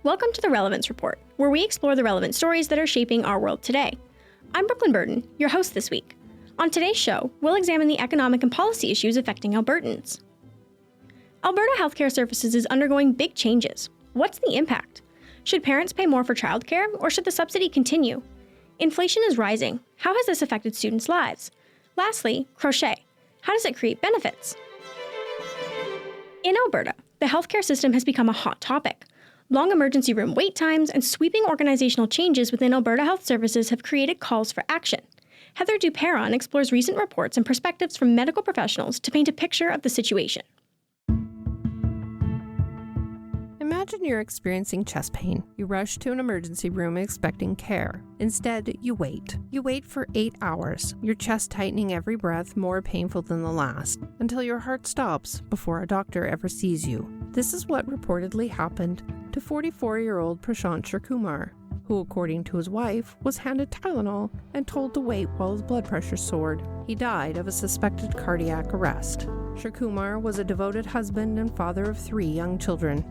Welcome to the Relevance Report, where we explore the relevant stories that are shaping our world today. I'm Brooklyn Burton, your host this week. On today's show, we'll examine the economic and policy issues affecting Albertans. Alberta Health Care Services is undergoing big changes. What's the impact? Should parents pay more for childcare, or should the subsidy continue? Inflation is rising. How has this affected students' lives? Lastly, crochet. How does it create benefits? In Alberta, the healthcare system has become a hot topic. Long emergency room wait times and sweeping organizational changes within Alberta Health Services have created calls for action. Heather Duperron explores recent reports and perspectives from medical professionals to paint a picture of the situation. Imagine you're experiencing chest pain. You rush to an emergency room expecting care. Instead, you wait. You wait for 8 hours, your chest tightening every breath more painful than the last, until your heart stops before a doctor ever sees you. This is what reportedly happened to 44-year-old Prashant Sharkumar, who, according to his wife, was handed Tylenol and told to wait while his blood pressure soared. He died of a suspected cardiac arrest. Sharkumar was a devoted husband and father of 3 young children.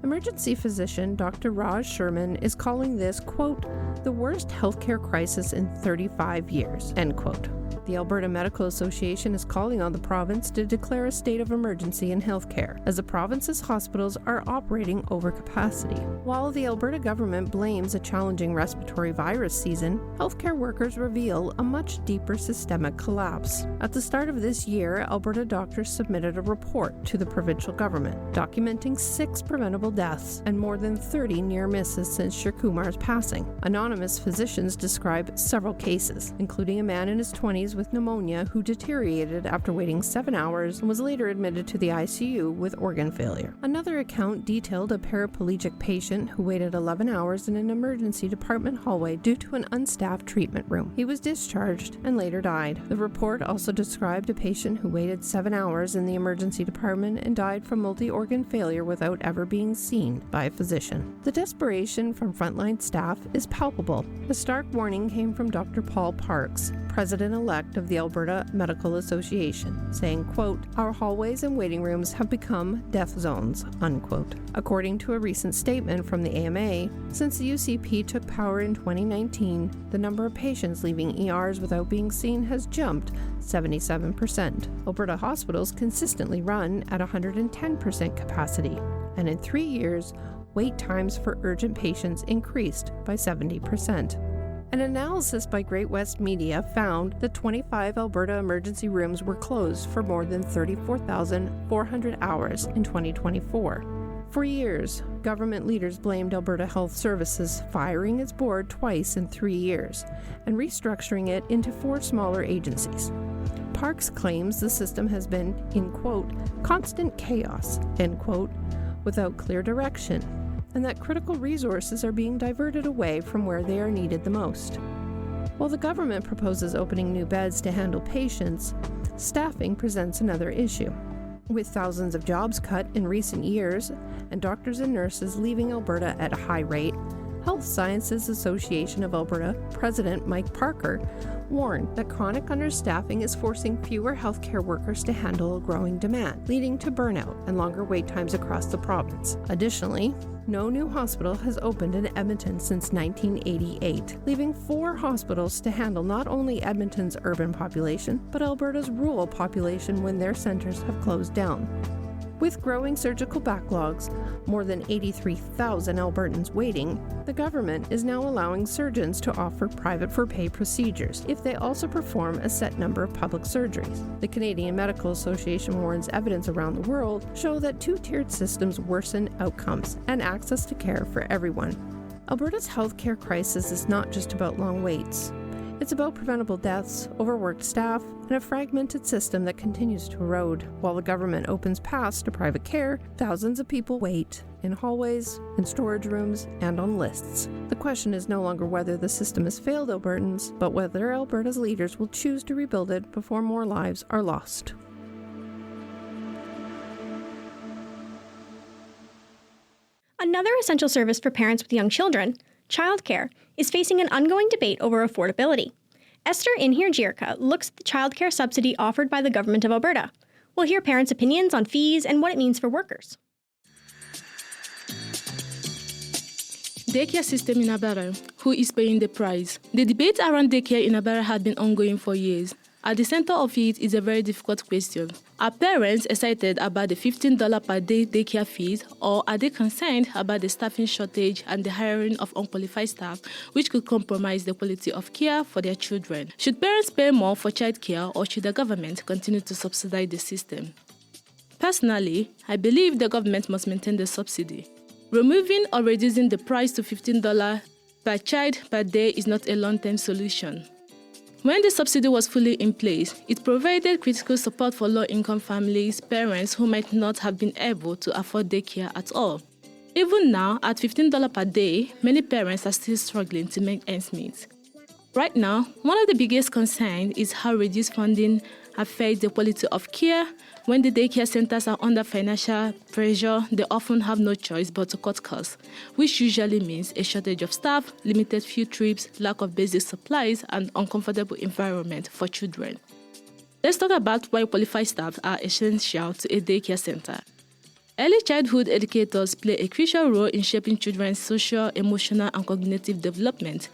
Emergency physician Dr. Raj Sherman is calling this, quote, the worst healthcare crisis in 35 years, end quote. The Alberta Medical Association is calling on the province to declare a state of emergency in healthcare, as the province's hospitals are operating over capacity. While the Alberta government blames a challenging respiratory virus season, healthcare workers reveal a much deeper systemic collapse. At the start of this year, Alberta doctors submitted a report to the provincial government, documenting 6 preventable deaths and more than 30 near misses since Sharkumar's passing. Anonymous physicians describe several cases, including a man in his 20s with pneumonia who deteriorated after waiting 7 hours and was later admitted to the ICU with organ failure. Another account detailed a paraplegic patient who waited 11 hours in an emergency department hallway due to an unstaffed treatment room. He was discharged and later died. The report also described a patient who waited 7 hours in the emergency department and died from multi-organ failure without ever being seen by a physician. The desperation from frontline staff is palpable. A stark warning came from Dr. Paul Parks, president-elect of the Alberta Medical Association, saying, quote, our hallways and waiting rooms have become death zones, unquote. According to a recent statement from the AMA, since the UCP took power in 2019, the number of patients leaving ERs without being seen has jumped 77%. Alberta hospitals consistently run at 110% capacity, and in 3 years, wait times for urgent patients increased by 70%. An analysis by Great West Media found that 25 Alberta emergency rooms were closed for more than 34,400 hours in 2024. For years, government leaders blamed Alberta Health Services, firing its board twice in 3 years and restructuring it into 4 smaller agencies. Parks claims the system has been, in quote, constant chaos, end quote, without clear direction, and that critical resources are being diverted away from where they are needed the most. While the government proposes opening new beds to handle patients, staffing presents another issue. With thousands of jobs cut in recent years and doctors and nurses leaving Alberta at a high rate, Health Sciences Association of Alberta President Mike Parker warned that chronic understaffing is forcing fewer healthcare workers to handle a growing demand, leading to burnout and longer wait times across the province. Additionally, no new hospital has opened in Edmonton since 1988, leaving 4 hospitals to handle not only Edmonton's urban population, but Alberta's rural population when their centers have closed down. With growing surgical backlogs, more than 83,000 Albertans waiting, the government is now allowing surgeons to offer private for pay procedures if they also perform a set number of public surgeries. The Canadian Medical Association warns evidence around the world show that 2-tiered systems worsen outcomes and access to care for everyone. Alberta's healthcare crisis is not just about long waits. It's about preventable deaths, overworked staff, and a fragmented system that continues to erode. While the government opens paths to private care, thousands of people wait in hallways, in storage rooms, and on lists. The question is no longer whether the system has failed Albertans, but whether Alberta's leaders will choose to rebuild it before more lives are lost. Another essential service for parents with young children, childcare, is facing an ongoing debate over affordability. Esther Inhir-Jirka looks at the childcare subsidy offered by the Government of Alberta. We'll hear parents' opinions on fees and what it means for workers. Daycare system in Alberta. Who is paying the price? The debate around daycare in Alberta had been ongoing for years. At the center of it is a very difficult question. Are parents excited about the $15 per day daycare fees, or are they concerned about the staffing shortage and the hiring of unqualified staff, which could compromise the quality of care for their children? Should parents pay more for childcare, or should the government continue to subsidize the system? Personally, I believe the government must maintain the subsidy. Removing or reducing the price to $15 per child per day is not a long-term solution. When the subsidy was fully in place, it provided critical support for low-income families, parents who might not have been able to afford daycare at all. Even now, at $15 per day, many parents are still struggling to make ends meet. Right now, one of the biggest concerns is how reduced funding affects the quality of care. When the daycare centers are under financial pressure, they often have no choice but to cut costs, which usually means a shortage of staff, limited field trips, lack of basic supplies, and uncomfortable environment for children. Let's talk about why qualified staff are essential to a daycare center. Early childhood educators play a crucial role in shaping children's social, emotional, and cognitive development.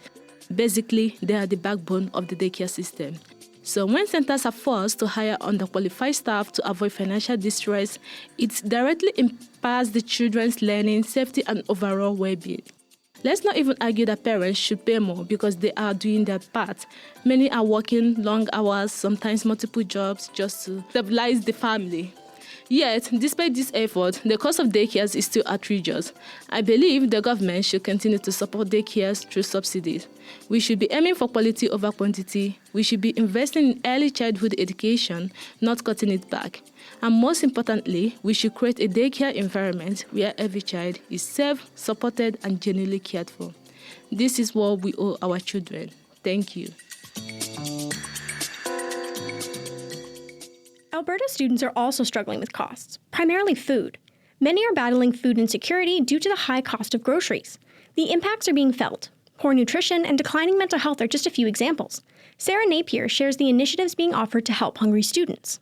Basically, they are the backbone of the daycare system. So when centers are forced to hire underqualified staff to avoid financial distress, it directly impacts the children's learning, safety, and overall well-being. Let's not even argue that parents should pay more because they are doing their part. Many are working long hours, sometimes multiple jobs, just to stabilize the family. Yet, despite this effort, the cost of daycares is still outrageous. I believe the government should continue to support daycares through subsidies. We should be aiming for quality over quantity. We should be investing in early childhood education, not cutting it back. And most importantly, we should create a daycare environment where every child is safe, supported, and genuinely cared for. This is what we owe our children. Thank you. Alberta students are also struggling with costs, primarily food. Many are battling food insecurity due to the high cost of groceries. The impacts are being felt. Poor nutrition and declining mental health are just a few examples. Sarah Napier shares the initiatives being offered to help hungry students.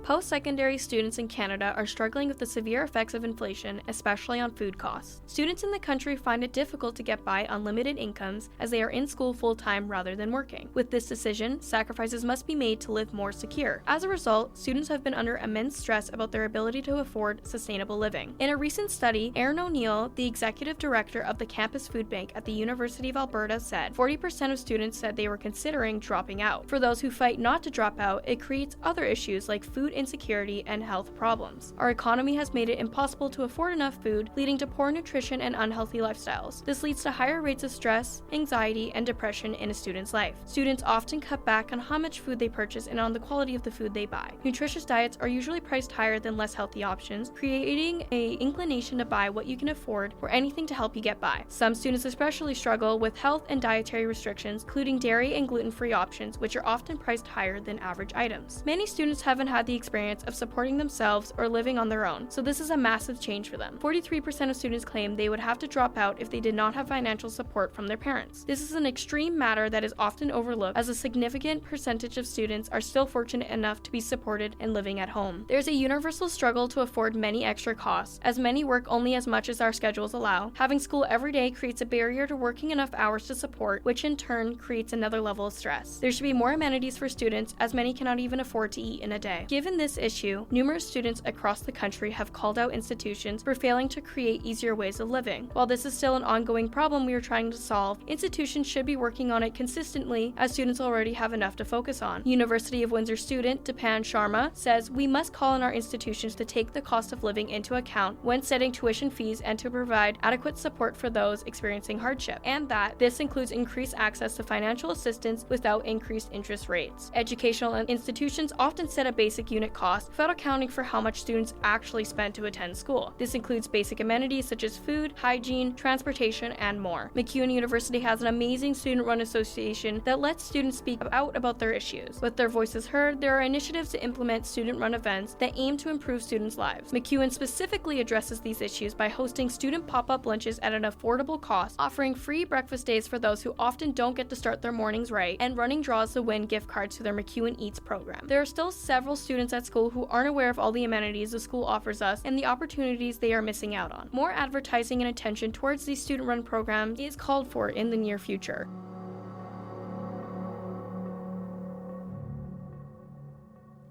Post-secondary students in Canada are struggling with the severe effects of inflation, especially on food costs. Students in the country find it difficult to get by on limited incomes as they are in school full-time rather than working. With this decision, sacrifices must be made to live more secure. As a result, students have been under immense stress about their ability to afford sustainable living. In a recent study, Erin O'Neill, the executive director of the Campus Food Bank at the University of Alberta, said 40% of students said they were considering dropping out. For those who fight not to drop out, it creates other issues like food insecurity and health problems. Our economy has made it impossible to afford enough food, leading to poor nutrition and unhealthy lifestyles. This leads to higher rates of stress, anxiety, and depression in a student's life. Students often cut back on how much food they purchase and on the quality of the food they buy. Nutritious diets are usually priced higher than less healthy options, creating an inclination to buy what you can afford or anything to help you get by. Some students especially struggle with health and dietary restrictions, including dairy and gluten-free options, which are often priced higher than average items. Many students haven't had the experience of supporting themselves or living on their own, so this is a massive change for them. 43% of students claim they would have to drop out if they did not have financial support from their parents. This is an extreme matter that is often overlooked, as a significant percentage of students are still fortunate enough to be supported and living at home. There's a universal struggle to afford many extra costs, as many work only as much as our schedules allow. Having school every day creates a barrier to working enough hours to support, which in turn creates another level of stress. There should be more amenities for students, as many cannot even afford to eat in a day. Given this issue, numerous students across the country have called out institutions for failing to create easier ways of living. While this is still an ongoing problem we are trying to solve, institutions should be working on it consistently, as students already have enough to focus on. University of Windsor student Dipan Sharma says, "We must call on our institutions to take the cost of living into account when setting tuition fees and to provide adequate support for those experiencing hardship, and that this includes increased access to financial assistance without increased interest rates." Educational institutions often set a basic unit cost without accounting for how much students actually spend to attend school. This includes basic amenities such as food, hygiene, transportation, and more. MacEwan University has an amazing student-run association that lets students speak out about their issues. With their voices heard, there are initiatives to implement student-run events that aim to improve students' lives. MacEwan specifically addresses these issues by hosting student pop-up lunches at an affordable cost, offering free breakfast days for those who often don't get to start their mornings right, and running draws to win gift cards to their MacEwan Eats program. There are still several students students at school who aren't aware of all the amenities the school offers us and the opportunities they are missing out on. More advertising and attention towards these student-run programs is called for in the near future.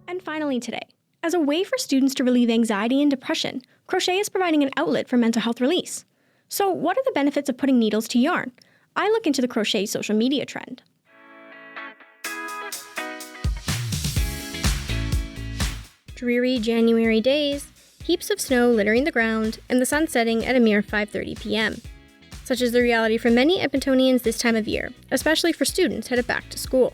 And finally today, as a way for students to relieve anxiety and depression, crochet is providing an outlet for mental health release. So what are the benefits of putting needles to yarn? I look into the crochet social media trend. Dreary January days, heaps of snow littering the ground, and the sun setting at a mere 5:30 p.m. Such is the reality for many Edmontonians this time of year, especially for students headed back to school.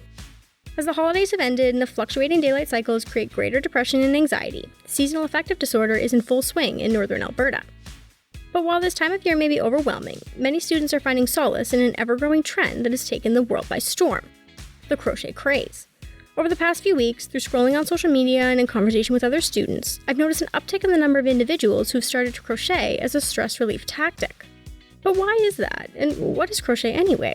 As the holidays have ended and the fluctuating daylight cycles create greater depression and anxiety, seasonal affective disorder is in full swing in northern Alberta. But while this time of year may be overwhelming, many students are finding solace in an ever-growing trend that has taken the world by storm: the crochet craze. Over the past few weeks, through scrolling on social media and in conversation with other students, I've noticed an uptick in the number of individuals who've started to crochet as a stress relief tactic. But why is that? And what is crochet anyway?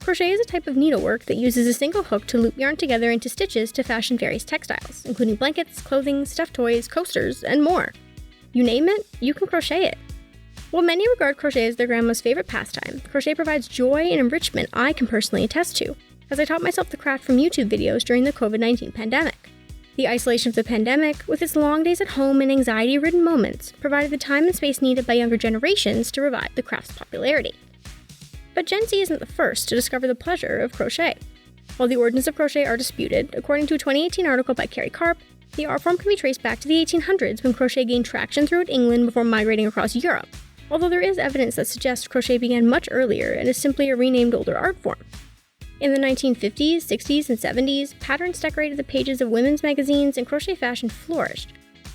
Crochet is a type of needlework that uses a single hook to loop yarn together into stitches to fashion various textiles, including blankets, clothing, stuffed toys, coasters, and more. You name it, you can crochet it. While many regard crochet as their grandma's favorite pastime, crochet provides joy and enrichment I can personally attest to, as I taught myself the craft from YouTube videos during the COVID-19 pandemic. The isolation of the pandemic, with its long days at home and anxiety-ridden moments, provided the time and space needed by younger generations to revive the craft's popularity. But Gen Z isn't the first to discover the pleasure of crochet. While the origins of crochet are disputed, according to a 2018 article by Carrie Karp, the art form can be traced back to the 1800s when crochet gained traction throughout England before migrating across Europe, although there is evidence that suggests crochet began much earlier and is simply a renamed older art form. In the 1950s, 60s, and 70s, patterns decorated the pages of women's magazines and crochet fashion flourished,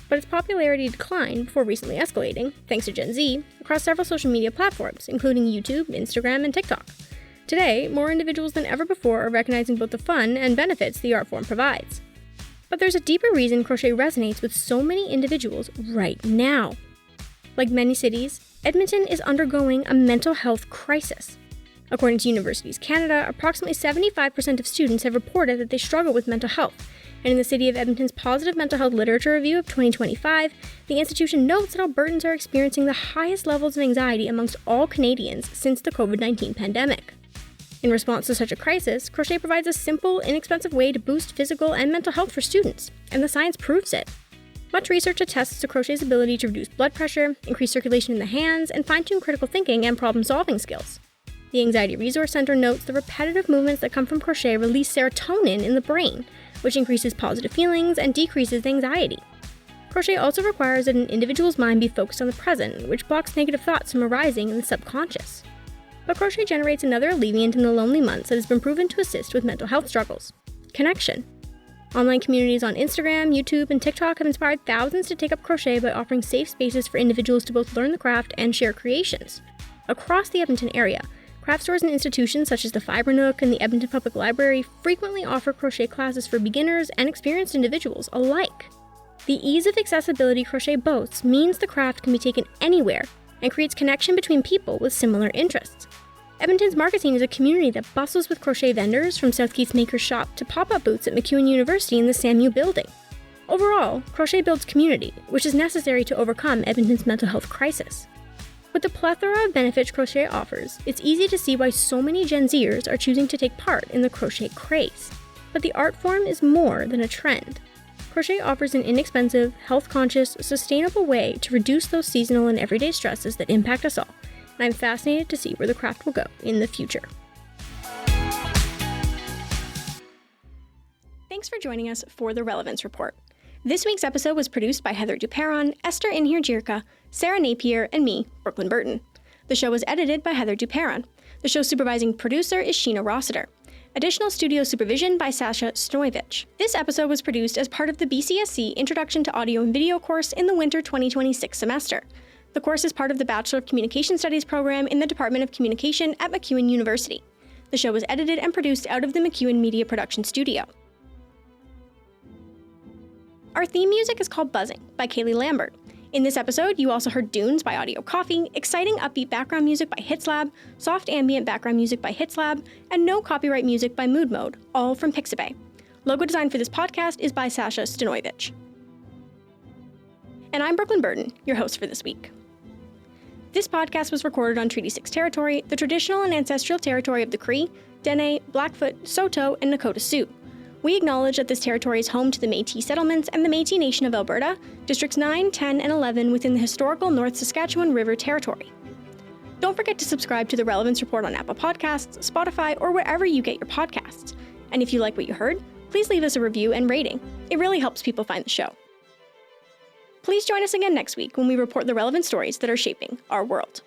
but its popularity declined before recently escalating, thanks to Gen Z, across several social media platforms, including YouTube, Instagram, and TikTok. Today, more individuals than ever before are recognizing both the fun and benefits the art form provides. But there's a deeper reason crochet resonates with so many individuals right now. Like many cities, Edmonton is undergoing a mental health crisis. According to Universities Canada, approximately 75% of students have reported that they struggle with mental health, and in the City of Edmonton's Positive Mental Health Literature Review of 2025, the institution notes that Albertans are experiencing the highest levels of anxiety amongst all Canadians since the COVID-19 pandemic. In response to such a crisis, crochet provides a simple, inexpensive way to boost physical and mental health for students, and the science proves it. Much research attests to crochet's ability to reduce blood pressure, increase circulation in the hands, and fine-tune critical thinking and problem-solving skills. The Anxiety Resource Center notes the repetitive movements that come from crochet release serotonin in the brain, which increases positive feelings and decreases anxiety. Crochet also requires that an individual's mind be focused on the present, which blocks negative thoughts from arising in the subconscious. But crochet generates another alleviant in the lonely months that has been proven to assist with mental health struggles: connection. Online communities on Instagram, YouTube, and TikTok have inspired thousands to take up crochet by offering safe spaces for individuals to both learn the craft and share creations. Across the Edmonton area, craft stores and institutions such as the Fiber Nook and the Edmonton Public Library frequently offer crochet classes for beginners and experienced individuals alike. The ease of accessibility crochet boasts means the craft can be taken anywhere and creates connection between people with similar interests. Edmonton's market scene is a community that bustles with crochet vendors, from Southkeith's Maker's Shop to pop-up booths at MacEwan University in the SAMU building. Overall, crochet builds community, which is necessary to overcome Edmonton's mental health crisis. With the plethora of benefits crochet offers, it's easy to see why so many Gen Zers are choosing to take part in the crochet craze. But the art form is more than a trend. Crochet offers an inexpensive, health-conscious, sustainable way to reduce those seasonal and everyday stresses that impact us all, and I'm fascinated to see where the craft will go in the future. Thanks for joining us for the Relevance Report. This week's episode was produced by Heather Duperron, Esther Inhir-Jirka, Sarah Napier, and me, Brooklyn Burton. The show was edited by Heather Duperron. The show's supervising producer is Sheena Rossiter. Additional studio supervision by Sasha Stoyevich. This episode was produced as part of the BCSC Introduction to Audio and Video course in the winter 2026 semester. The course is part of the Bachelor of Communication Studies program in the Department of Communication at MacEwan University. The show was edited and produced out of the MacEwan Media Production Studio. Our theme music is called Buzzing by Kaylee Lambert. In this episode, you also heard Dunes by Audio Coffee, exciting upbeat background music by HitsLab, soft ambient background music by HitsLab, and no copyright music by Mood Mode, all from Pixabay. Logo design for this podcast is by Sasha Stoyevich. And I'm Brooklyn Burton, your host for this week. This podcast was recorded on Treaty 6 territory, the traditional and ancestral territory of the Cree, Dene, Blackfoot, Saulteaux, and Nakota Sioux. We acknowledge that this territory is home to the Métis settlements and the Métis Nation of Alberta, Districts 9, 10, and 11 within the historical North Saskatchewan River Territory. Don't forget to subscribe to the Relevance Report on Apple Podcasts, Spotify, or wherever you get your podcasts. And if you like what you heard, please leave us a review and rating. It really helps people find the show. Please join us again next week when we report the relevant stories that are shaping our world.